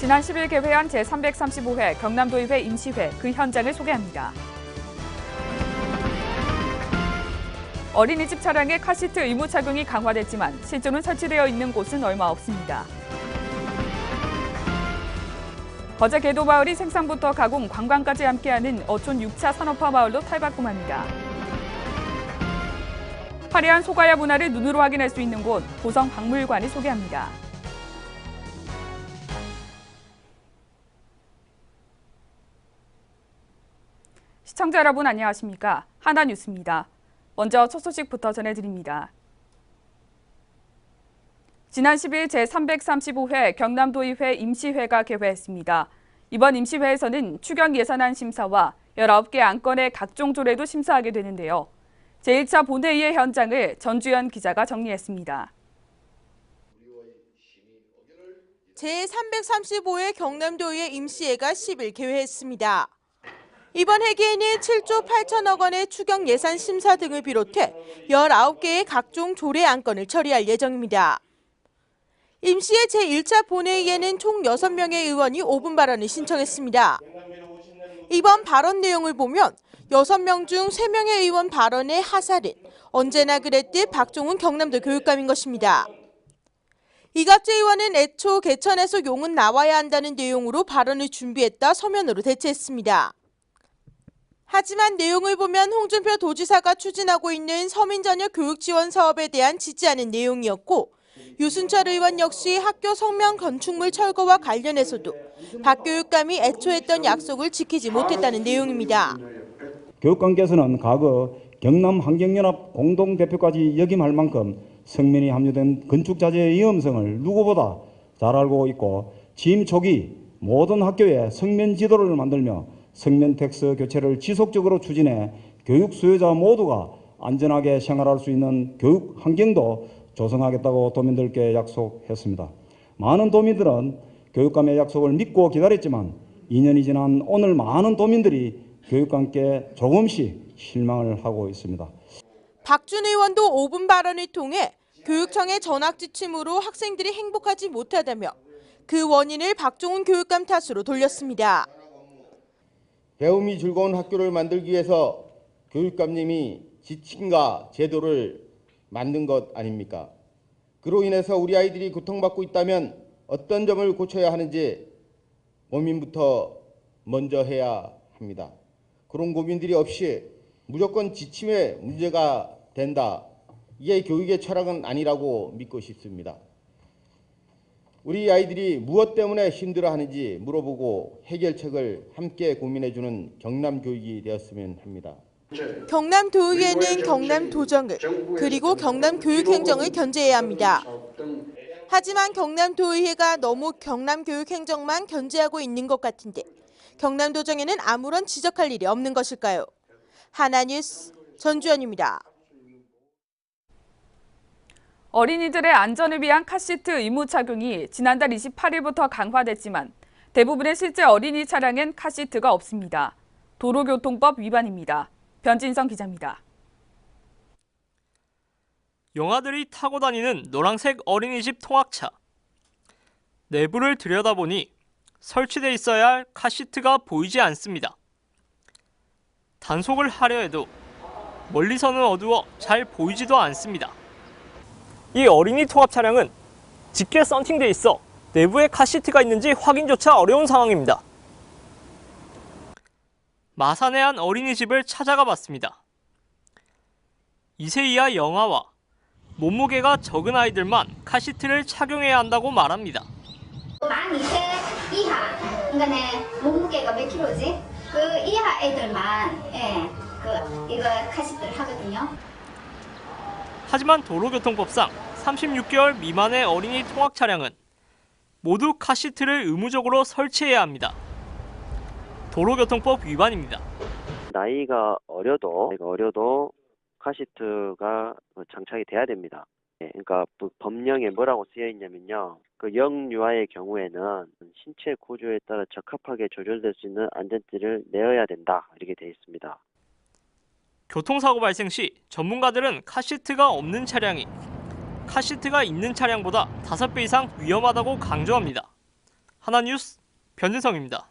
지난 10일 개회한 제335회 경남도의회 임시회 그 현장을 소개합니다. 어린이집 차량의 카시트 의무 착용이 강화됐지만 실제로 설치되어 있는 곳은 얼마 없습니다. 거제 계도마을이 생산부터 가공, 관광까지 함께하는 어촌 6차 산업화 마을로 탈바꿈합니다. 화려한 소가야 문화를 눈으로 확인할 수 있는 곳, 고성박물관이 소개합니다. 시청자 여러분 안녕하십니까? 하나뉴스입니다. 먼저 첫 소식부터 전해드립니다. 지난 10일 제335회 경남도의회 임시회가 개회했습니다. 이번 임시회에서는 추경 예산안 심사와 19개 안건의 각종 조례도 심사하게 되는데요. 제1차 본회의의 현장을 전주현 기자가 정리했습니다. 제335회 경남도의회 임시회가 10일 개회했습니다. 이번 회기에는 7조 8천억 원의 추경 예산 심사 등을 비롯해 19개의 각종 조례 안건을 처리할 예정입니다. 임시회 제1차 본회의에는 총 6명의 의원이 5분 발언을 신청했습니다. 이번 발언 내용을 보면 6명 중 3명의 의원 발언의 하살은 언제나 그랬듯 박종훈 경남도 교육감인 것입니다. 이갑재 의원은 애초 개천에서 용은 나와야 한다는 내용으로 발언을 준비했다 서면으로 대체했습니다. 하지만 내용을 보면 홍준표 도지사가 추진하고 있는 서민 자녀 교육 지원 사업에 대한 지지하는 내용이었고 유순철 의원 역시 학교 성명 건축물 철거와 관련해서도 박 교육감이 애초 했던 약속을 지키지 못했다는 내용입니다. 교육감께서는 과거 경남환경연합 공동대표까지 역임할 만큼 성면이 함유된 건축자재의 위험성을 누구보다 잘 알고 있고 취임 초기 모든 학교에 성면 지도를 만들며 성면 텍스 교체를 지속적으로 추진해 교육 수요자 모두가 안전하게 생활할 수 있는 교육 환경도 조성하겠다고 도민들께 약속했습니다. 많은 도민들은 교육감의 약속을 믿고 기다렸지만 2년이 지난 오늘 많은 도민들이 교육감께 조금씩 실망을 하고 있습니다. 박준 의원도 5분 발언을 통해 교육청의 전학 지침으로 학생들이 행복하지 못하다며 그 원인을 박종훈 교육감 탓으로 돌렸습니다. 배움이 즐거운 학교를 만들기 위해서 교육감님이 지침과 제도를 만든 것 아닙니까? 그로 인해서 우리 아이들이 고통받고 있다면 어떤 점을 고쳐야 하는지 고민부터 먼저 해야 합니다. 그런 고민들이 없이 무조건 지침에 문제가 된다. 이게 교육의 철학은 아니라고 믿고 싶습니다. 우리 아이들이 무엇 때문에 힘들어하는지 물어보고 해결책을 함께 고민해주는 경남교육이 되었으면 합니다. 경남도의회는 경남도정을 그리고 경남교육행정을 견제해야 합니다. 하지만 경남도의회가 너무 경남교육행정만 견제하고 있는 것 같은데 경남도정에는 아무런 지적할 일이 없는 것일까요? 하나뉴스 전주현입니다. 어린이들의 안전을 위한 카시트 의무 착용이 지난달 28일부터 강화됐지만 대부분의 실제 어린이 차량엔 카시트가 없습니다. 도로교통법 위반입니다. 변진성 기자입니다. 영아들이 타고 다니는 노란색 어린이집 통학차. 내부를 들여다보니 설치돼 있어야 할 카시트가 보이지 않습니다. 단속을 하려 해도 멀리서는 어두워 잘 보이지도 않습니다. 이 어린이 통합 차량은 짙게 썬팅돼 있어 내부에 카시트가 있는지 확인조차 어려운 상황입니다. 마산의 한 어린이집을 찾아가 봤습니다. 2세 이하 영아와 몸무게가 적은 아이들만 카시트를 착용해야 한다고 말합니다. 만 2세 이하, 그러니까 몸무게가 몇 킬로지? 그 이하 애들만 이거 카시트를 하거든요. 하지만 도로교통법상 36개월 미만의 어린이 통학 차량은 모두 카시트를 의무적으로 설치해야 합니다. 도로교통법 위반입니다. 나이가 어려도 카시트가 장착이 돼야 됩니다. 그러니까 법령에 뭐라고 쓰여 있냐면요. 그 영유아의 경우에는 신체 구조에 따라 적합하게 조절될 수 있는 안전띠를 내어야 된다. 이렇게 되어 있습니다. 교통사고 발생 시 전문가들은 카시트가 없는 차량이 카시트가 있는 차량보다 5배 이상 위험하다고 강조합니다. 하나뉴스 변진성입니다.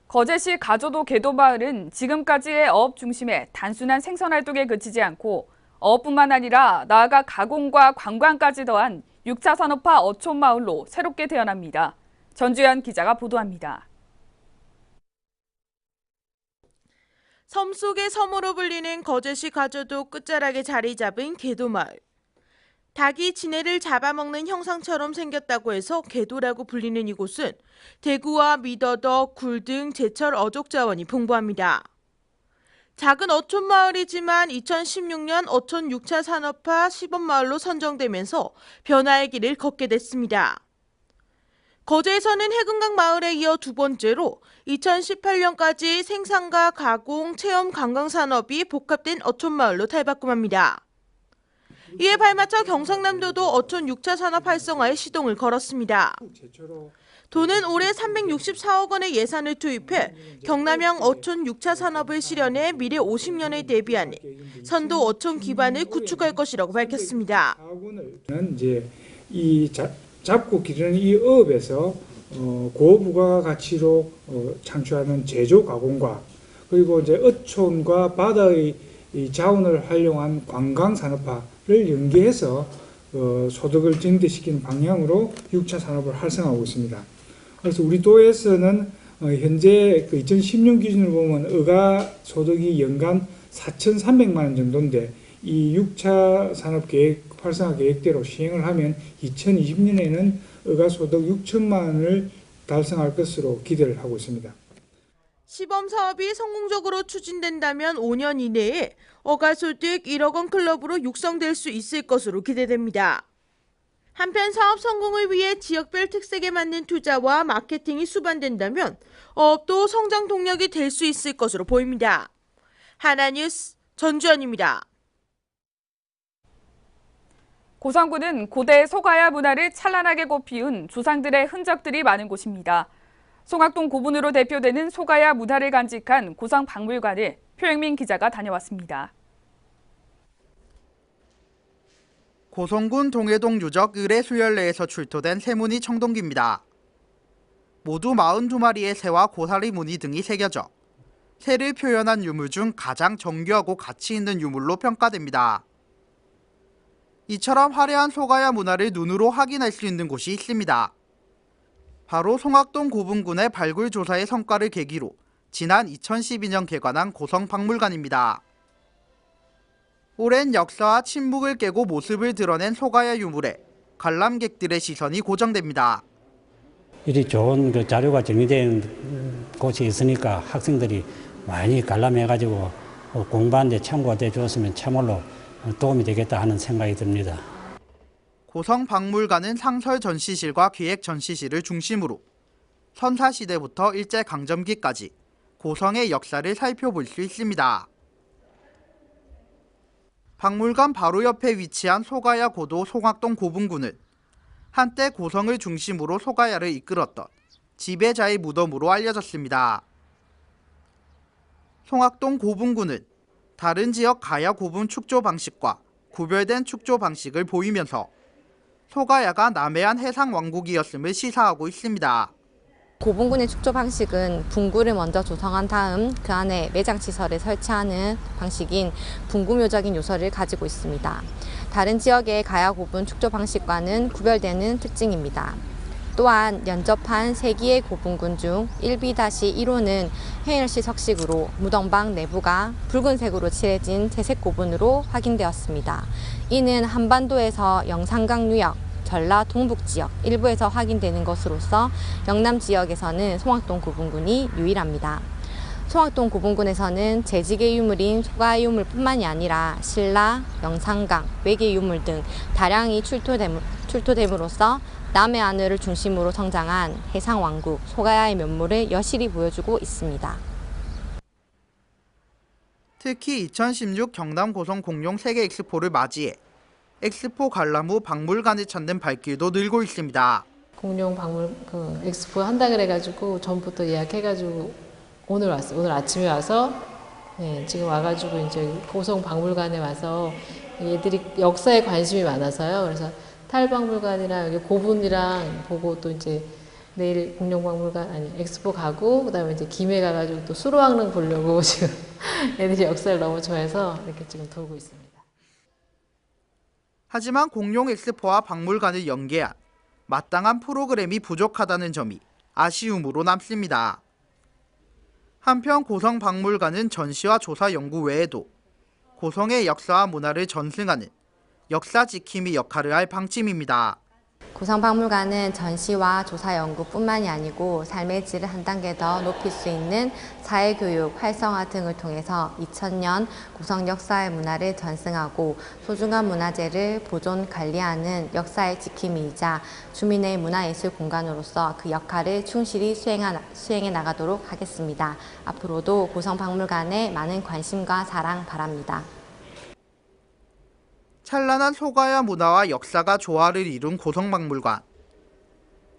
거제시 가조도 계도마을은 지금까지의 어업 중심의 단순한 생산활동에 그치지 않고 어업뿐만 아니라 나아가 가공과 관광까지 더한 6차 산업화 어촌마을로 새롭게 태어납니다. 전주현 기자가 보도합니다. 섬 속의 섬으로 불리는 거제시 가조도 끝자락에 자리 잡은 계도마을. 닭이 지네를 잡아먹는 형상처럼 생겼다고 해서 계도라고 불리는 이곳은 대구와 미더덕, 굴 등 제철 어족 자원이 풍부합니다. 작은 어촌마을이지만 2016년 어촌 6차 산업화 시범마을로 선정되면서 변화의 길을 걷게 됐습니다. 거제에서는 해금강 마을에 이어 두 번째로 2018년까지 생산과 가공, 체험, 관광 산업이 복합된 어촌마을로 탈바꿈합니다. 이에 발맞춰 경상남도도 어촌 6차 산업 활성화에 시동을 걸었습니다. 도는 올해 364억 원의 예산을 투입해 경남형 어촌 6차 산업을 실현해 미래 50년에 대비하는 선도 어촌 기반을 구축할 것이라고 밝혔습니다. 이제 이 잡고 기르는 이 어업에서 고부가가치로 창출하는 제조 가공과 그리고 이제 어촌과 바다의 이 자원을 활용한 관광 산업화를 연계해서 소득을 증대시키는 방향으로 6차 산업을 활성화하고 있습니다. 그래서 우리 도에서는 현재 그 2010년 기준으로 보면 어가 소득이 연간 4,300만 원 정도인데 이 6차 산업 계획 활성화 계획대로 시행을 하면 2020년에는 어가 소득 6천만 원을 달성할 것으로 기대를 하고 있습니다. 시범 사업이 성공적으로 추진된다면 5년 이내에 어가소득 1억 원 클럽으로 육성될 수 있을 것으로 기대됩니다. 한편 사업 성공을 위해 지역별 특색에 맞는 투자와 마케팅이 수반된다면 어업도 성장 동력이 될 수 있을 것으로 보입니다. 하나뉴스 전주현입니다. 고성군은 고대 소가야 문화를 찬란하게 꽃피운 조상들의 흔적들이 많은 곳입니다. 송악동 고분으로 대표되는 소가야 문화를 간직한 고성박물관을 표영민 기자가 다녀왔습니다. 고성군 동해동 유적 의례수열내에서 출토된 새무늬 청동기입니다. 모두 42마리의 새와 고사리 무늬 등이 새겨져 새를 표현한 유물 중 가장 정교하고 가치 있는 유물로 평가됩니다. 이처럼 화려한 소가야 문화를 눈으로 확인할 수 있는 곳이 있습니다. 바로 송악동 고분군의 발굴 조사의 성과를 계기로 지난 2012년 개관한 고성박물관입니다. 오랜 역사와 침묵을 깨고 모습을 드러낸 소가야 유물에 관람객들의 시선이 고정됩니다. 이리 좋은 그 자료가 정리된 곳이 있으니까 학생들이 많이 관람해가지고 공부하는 데 참고가 돼 주었으면 참으로 도움이 되겠다 하는 생각이 듭니다. 고성박물관은 상설 전시실과 기획 전시실을 중심으로 선사시대부터 일제강점기까지 고성의 역사를 살펴볼 수 있습니다. 박물관 바로 옆에 위치한 소가야 고도 송악동 고분군은 한때 고성을 중심으로 소가야를 이끌었던 지배자의 무덤으로 알려졌습니다. 송악동 고분군은 다른 지역 가야 고분 축조 방식과 구별된 축조 방식을 보이면서 소가야가 남해안 해상 왕국이었음을 시사하고 있습니다. 고분군의 축조 방식은 분구를 먼저 조성한 다음 그 안에 매장시설을 설치하는 방식인 분구묘적인 요소를 가지고 있습니다. 다른 지역의 가야 고분 축조 방식과는 구별되는 특징입니다. 또한 연접한 3기의 고분군 중 1B-1호는 해일시 석식으로 무덤방 내부가 붉은색으로 칠해진 재색 고분으로 확인되었습니다. 이는 한반도에서 영산강 유역, 전라 동북 지역 일부에서 확인되는 것으로서 영남 지역에서는 송악동 고분군이 유일합니다. 송악동 고분군에서는 재직의 유물인 소가야 유물뿐만이 아니라 신라, 영산강, 외계 유물 등 다량이 출토됨으로써 남해안을 중심으로 성장한 해상왕국 소가야의 면모를 여실히 보여주고 있습니다. 특히 2016 경남 고성 공룡 세계 엑스포를 맞이해 엑스포 관람 후 박물관을 찾는 발길도 늘고 있습니다. 공룡 엑스포 한다 그래가지고 전부터 예약해가지고 오늘 왔어요. 오늘 아침에 와서 지금 와가지고 이제 고성 박물관에 와서 얘들이 역사에 관심이 많아서요. 그래서 탈박물관이랑 여기 고분이랑 보고 또 이제 내일 공룡박물관 아니 엑스포 가고 그다음에 이제 김해 가가지고 또 수로왕릉 보려고 지금 애들이 역사를 너무 좋아해서 이렇게 지금 돌고 있습니다. 하지만 공룡 엑스포와 박물관을 연계한 마땅한 프로그램이 부족하다는 점이 아쉬움으로 남습니다. 한편 고성박물관은 전시와 조사 연구 외에도 고성의 역사와 문화를 전승하는 역사 지킴이 역할을 할 방침입니다. 고성박물관은 전시와 조사 연구뿐만이 아니고 삶의 질을 한 단계 더 높일 수 있는 사회교육, 활성화 등을 통해서 2000년 고성 역사의 문화를 전승하고 소중한 문화재를 보존, 관리하는 역사의 지킴이이자 주민의 문화예술 공간으로서 그 역할을 충실히 수행해 나가도록 하겠습니다. 앞으로도 고성박물관에 많은 관심과 사랑 바랍니다. 찬란한 소가야 문화와 역사가 조화를 이룬 고성박물관.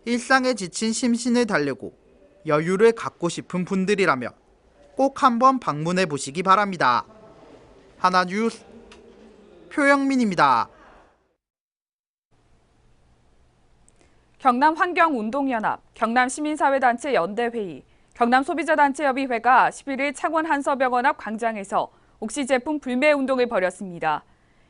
일상에 지친 심신을 달래고 여유를 갖고 싶은 분들이라면 꼭 한번 방문해 보시기 바랍니다. 하나뉴스 표영민입니다. 경남환경운동연합, 경남시민사회단체 연대회의, 경남소비자단체협의회가 11일 창원 한서병원 앞 광장에서 옥시 제품 불매 운동을 벌였습니다.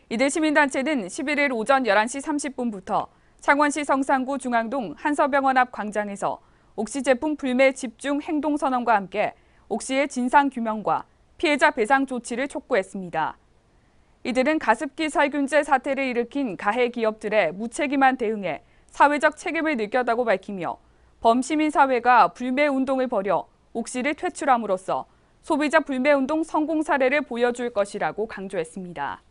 이들 시민단체는 11일 오전 11시 30분부터 창원시 성산구 중앙동 한서병원 앞 광장에서 옥시 제품 불매 집중 행동선언과 함께 옥시의 진상규명과 피해자 배상 조치를 촉구했습니다. 이들은 가습기 살균제 사태를 일으킨 가해 기업들의 무책임한 대응에 사회적 책임을 느꼈다고 밝히며 범시민사회가 불매운동을 벌여 옥시를 퇴출함으로써 소비자 불매운동 성공 사례를 보여줄 것이라고 강조했습니다.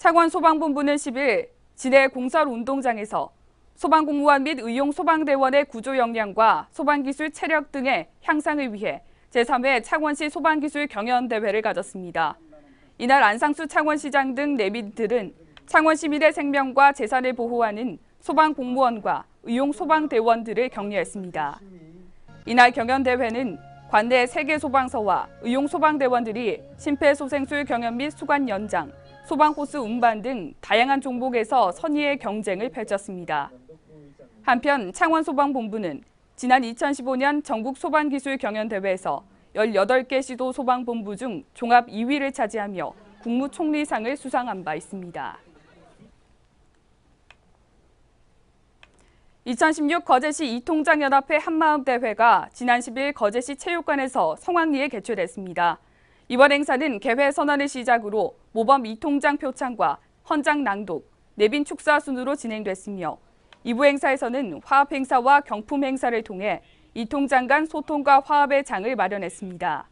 창원 소방본부는 10일 진해 공설 운동장에서 소방공무원 및 의용 소방대원의 구조 역량과 소방기술 체력 등의 향상을 위해 제3회 창원시 소방기술 경연대회를 가졌습니다. 이날 안상수 창원시장 등 내빈들은 창원 시민의 생명과 재산을 보호하는 소방공무원과 의용 소방대원들을 격려했습니다. 이날 경연대회는 관내 3개 소방서와 의용 소방대원들이 심폐소생술 경연 및 수관 연장, 소방호스 운반 등 다양한 종목에서 선의의 경쟁을 펼쳤습니다. 한편 창원소방본부는 지난 2015년 전국소방기술경연대회에서 18개 시도 소방본부 중 종합 2위를 차지하며 국무총리상을 수상한 바 있습니다. 2016 거제시 이통장연합회 한마음대회가 지난 10일 거제시 체육관에서 성황리에 개최됐습니다. 이번 행사는 개회 선언을 시작으로 모범 이통장 표창과 헌장 낭독, 내빈 축사 순으로 진행됐으며 2부 행사에서는 화합 행사와 경품 행사를 통해 이통장 간 소통과 화합의 장을 마련했습니다.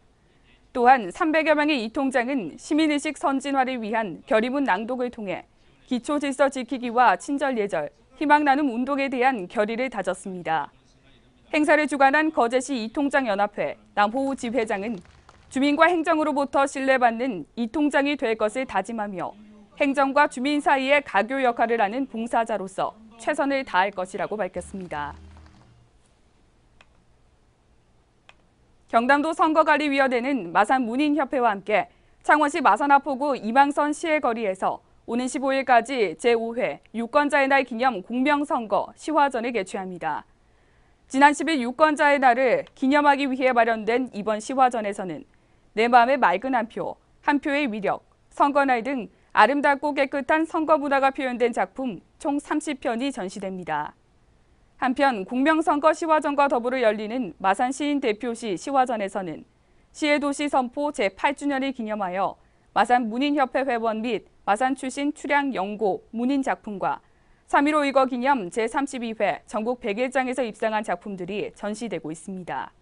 또한 300여 명의 이통장은 시민의식 선진화를 위한 결의문 낭독을 통해 기초 질서 지키기와 친절 예절, 희망 나눔 운동에 대한 결의를 다졌습니다. 행사를 주관한 거제시 이통장연합회 남호우 지회장은 주민과 행정으로부터 신뢰받는 이통장이 될 것을 다짐하며 행정과 주민 사이의 가교 역할을 하는 봉사자로서 최선을 다할 것이라고 밝혔습니다. 경남도 선거관리위원회는 마산 문인협회와 함께 창원시 마산하포구 이망선 시해거리에서 오는 15일까지 제5회 유권자의 날 기념 공명선거 시화전을 개최합니다. 지난 10일 유권자의 날을 기념하기 위해 마련된 이번 시화전에서는 내 마음의 맑은 한 표의 위력, 선거날 등 아름답고 깨끗한 선거 문화가 표현된 작품 총 30편이 전시됩니다. 한편 공명선거 시화전과 더불어 열리는 마산 시인 대표시 시화전에서는 시의 도시 선포 제8주년을 기념하여 마산 문인협회 회원 및 마산 출신 출향 연고 문인 작품과 3.15 의거 기념 제32회 전국 100일장에서 입상한 작품들이 전시되고 있습니다.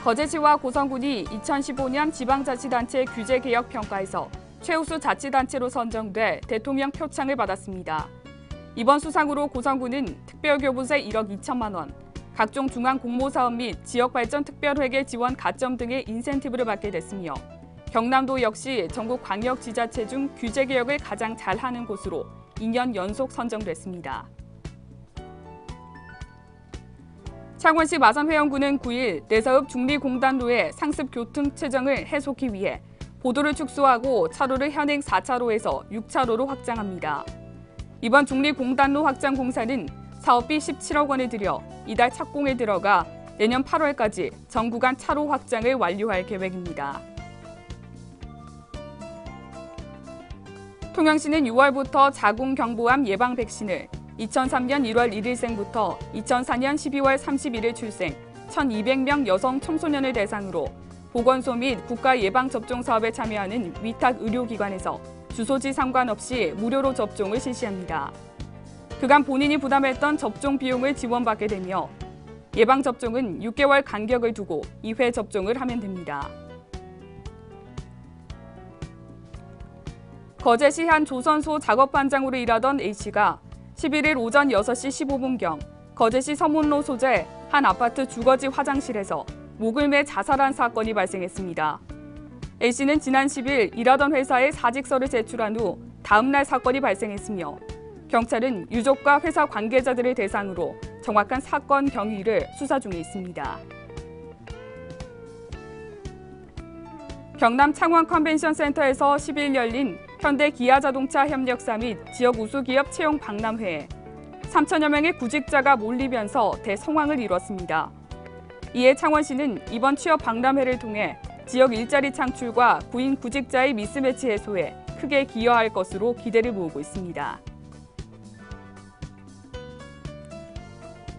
거제시와 고성군이 2015년 지방자치단체 규제개혁평가에서 최우수 자치단체로 선정돼 대통령 표창을 받았습니다. 이번 수상으로 고성군은 특별교부세 1억 2천만 원, 각종 중앙 공모사업 및 지역발전 특별회계 지원 가점 등의 인센티브를 받게 됐으며 경남도 역시 전국 광역지자체 중 규제 개혁을 가장 잘하는 곳으로 2년 연속 선정됐습니다. 창원시 마산회원구는 9일 내사읍 중리공단로의 상습 교통 체증을 해소하기 위해 보도를 축소하고 차로를 현행 4차로에서 6차로로 확장합니다. 이번 중리공단로 확장 공사는 사업비 17억 원을 들여 이달 착공에 들어가 내년 8월까지 전 구간 차로 확장을 완료할 계획입니다. 통영시는 6월부터 자궁경부암 예방 백신을 2003년 1월 1일생부터 2004년 12월 31일 출생 1,200명 여성 청소년을 대상으로 보건소 및 국가 예방접종 사업에 참여하는 위탁 의료기관에서 주소지 상관없이 무료로 접종을 실시합니다. 그간 본인이 부담했던 접종 비용을 지원받게 되며 예방접종은 6개월 간격을 두고 2회 접종을 하면 됩니다. 거제시 한 조선소 작업반장으로 일하던 A씨가 11일 오전 6시 15분경 거제시 서문로 소재 한 아파트 주거지 화장실에서 목을 매 자살한 사건이 발생했습니다. A씨는 지난 10일 일하던 회사에 사직서를 제출한 후 다음 날 사건이 발생했으며 경찰은 유족과 회사 관계자들을 대상으로 정확한 사건 경위를 수사 중에 있습니다. 경남 창원 컨벤션 센터에서 10일 열린 현대 기아자동차 협력사 및 지역 우수기업 채용 박람회에 3천여 명의 구직자가 몰리면서 대성황을 이뤘습니다. 이에 창원시는 이번 취업 박람회를 통해 지역 일자리 창출과 구인 구직자의 미스매치 해소에 크게 기여할 것으로 기대를 모으고 있습니다.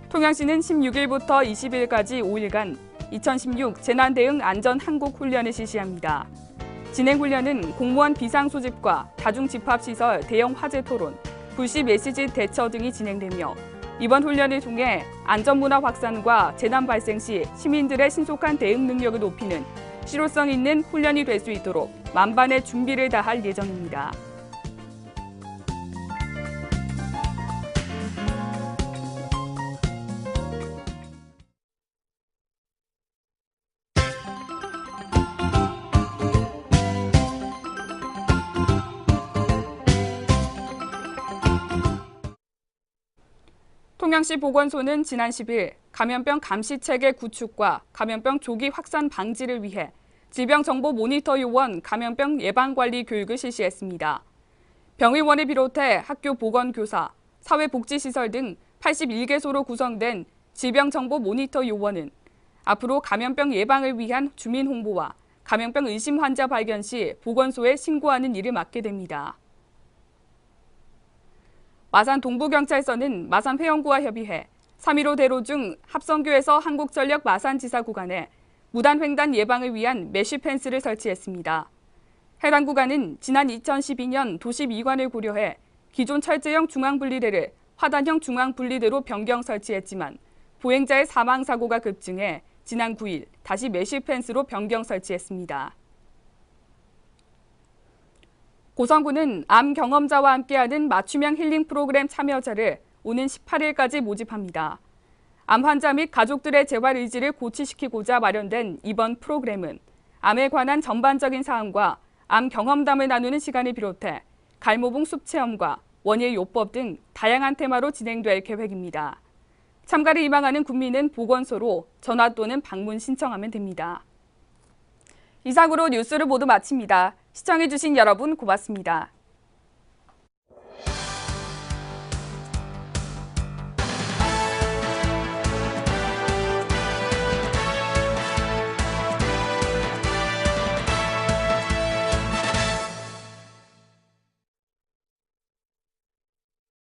통영시는 16일부터 20일까지 5일간 2016 재난대응 안전한국훈련을 실시합니다. 진행 훈련은 공무원 비상소집과 다중집합시설 대형 화재 토론, 불시 메시지 대처 등이 진행되며 이번 훈련을 통해 안전문화 확산과 재난 발생 시 시민들의 신속한 대응 능력을 높이는 실효성 있는 훈련이 될 수 있도록 만반의 준비를 다할 예정입니다. 통영시 보건소는 지난 10일 감염병 감시체계 구축과 감염병 조기 확산 방지를 위해 질병정보 모니터 요원 감염병 예방관리 교육을 실시했습니다. 병의원을 비롯해 학교 보건교사, 사회복지시설 등 81개소로 구성된 질병정보 모니터 요원은 앞으로 감염병 예방을 위한 주민 홍보와 감염병 의심 환자 발견 시 보건소에 신고하는 일을 맡게 됩니다. 마산 동부경찰서는 마산 회원구와 협의해 3.15 대로 중 합성교에서 한국전력 마산지사 구간에 무단횡단 예방을 위한 메쉬 펜스를 설치했습니다. 해당 구간은 지난 2012년 도시 미관을 고려해 기존 철제형 중앙분리대를 화단형 중앙분리대로 변경 설치했지만 보행자의 사망사고가 급증해 지난 9일 다시 메쉬 펜스로 변경 설치했습니다. 고성군은 암 경험자와 함께하는 맞춤형 힐링 프로그램 참여자를 오는 18일까지 모집합니다. 암 환자 및 가족들의 재활 의지를 고취시키고자 마련된 이번 프로그램은 암에 관한 전반적인 사항과 암 경험담을 나누는 시간을 비롯해 갈모봉 숲 체험과 원예 요법 등 다양한 테마로 진행될 계획입니다. 참가를 희망하는 국민은 보건소로 전화 또는 방문 신청하면 됩니다. 이상으로 뉴스를 모두 마칩니다. 시청해주신 여러분 고맙습니다.